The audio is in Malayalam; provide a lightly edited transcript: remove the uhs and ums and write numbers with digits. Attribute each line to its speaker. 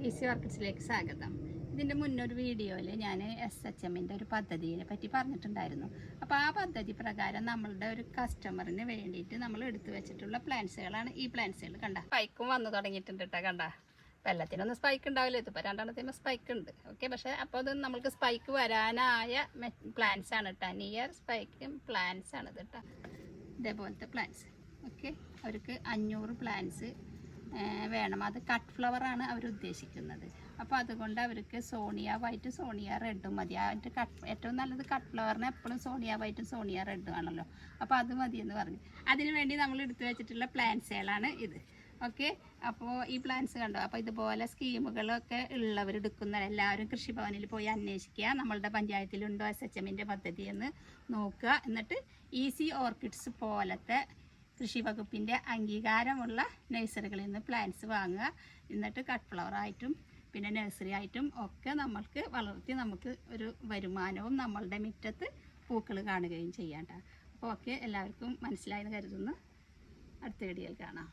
Speaker 1: ഈസി ഓർക്കിഡ്സിലേക്ക് സ്വാഗതം. ഇതിൻ്റെ മുന്നൊരു വീഡിയോയിൽ ഞാൻ SHMൻ്റെ ഒരു പദ്ധതിയെ പറ്റി പറഞ്ഞിട്ടുണ്ടായിരുന്നു. അപ്പോൾ ആ പദ്ധതി പ്രകാരം നമ്മളുടെ ഒരു കസ്റ്റമറിന് വേണ്ടിയിട്ട് നമ്മൾ എടുത്തു വെച്ചിട്ടുള്ള പ്ലാന്റ്സുകളാണ് ഈ പ്ലാന്റ്സുകൾ. കണ്ട സ്പൈക്കും വന്നു തുടങ്ങിയിട്ടുണ്ട് കേട്ടോ. കണ്ട വെള്ളത്തിനൊന്നും സ്പൈക്ക് ഉണ്ടാവില്ല, ഇതിപ്പോൾ രണ്ടെണ്ണത്തിന് സ്പൈക്ക് ഉണ്ട്. ഓക്കെ, പക്ഷേ അപ്പോൾ അത് നമ്മൾക്ക് സ്പൈക്ക് വരാനായ പ്ലാന്റ്സ് ആണ് കേട്ടോ. നിയർ സ്പൈക്കും പ്ലാന്റ്സ് ആണ് ഇത് കേട്ടോ. ഇതേപോലത്തെ പ്ലാന്റ്സ്. ഓക്കെ, അവർക്ക് 500 പ്ലാന്റ്സ് വേണം. അത് കട്ട് ഫ്ലവറാണ് അവർ ഉദ്ദേശിക്കുന്നത്. അപ്പോൾ അതുകൊണ്ട് അവർക്ക് സോണിയ വൈറ്റും സോണിയ റെഡും മതി. അതിൻ്റെ ഏറ്റവും നല്ലത് കട്ട് ഫ്ലവറിന് എപ്പോഴും സോണിയ വൈറ്റും സോണിയ റെഡും ആണല്ലോ. അപ്പോൾ അത് മതിയെന്ന് പറഞ്ഞു. അതിനു വേണ്ടി നമ്മൾ എടുത്തു വെച്ചിട്ടുള്ള പ്ലാന്റ്സുകളാണ് ഇത്. ഓക്കെ, അപ്പോൾ ഈ പ്ലാന്റ്സ് കണ്ടോ. അപ്പോൾ ഇതുപോലെ സ്കീമുകളൊക്കെ ഉള്ളവർ എടുക്കുന്ന എല്ലാവരും കൃഷിഭവനിൽ പോയി അന്വേഷിക്കുക. നമ്മളുടെ പഞ്ചായത്തിലുണ്ടോ SHMൻ്റെ പദ്ധതി എന്ന് നോക്കുക. എന്നിട്ട് ഈസി ഓർക്കിഡ്സ് പോലത്തെ കൃഷി വകുപ്പിൻ്റെ അംഗീകാരമുള്ള നഴ്സറികളിൽ നിന്ന് പ്ലാന്റ്സ് വാങ്ങുക. എന്നിട്ട് കട്ട് ഫ്ലവറായിട്ടും പിന്നെ നഴ്സറി ആയിട്ടും ഒക്കെ നമ്മൾക്ക് വളർത്തി നമുക്ക് ഒരു വരുമാനവും നമ്മളുടെ മുറ്റത്ത് പൂക്കൾ കാണുകയും ചെയ്യാം. അപ്പോൾ ഓക്കെ, എല്ലാവർക്കും മനസ്സിലായെന്ന് കരുതുന്നു. അടുത്ത വീഡിയോയിൽ കാണാം.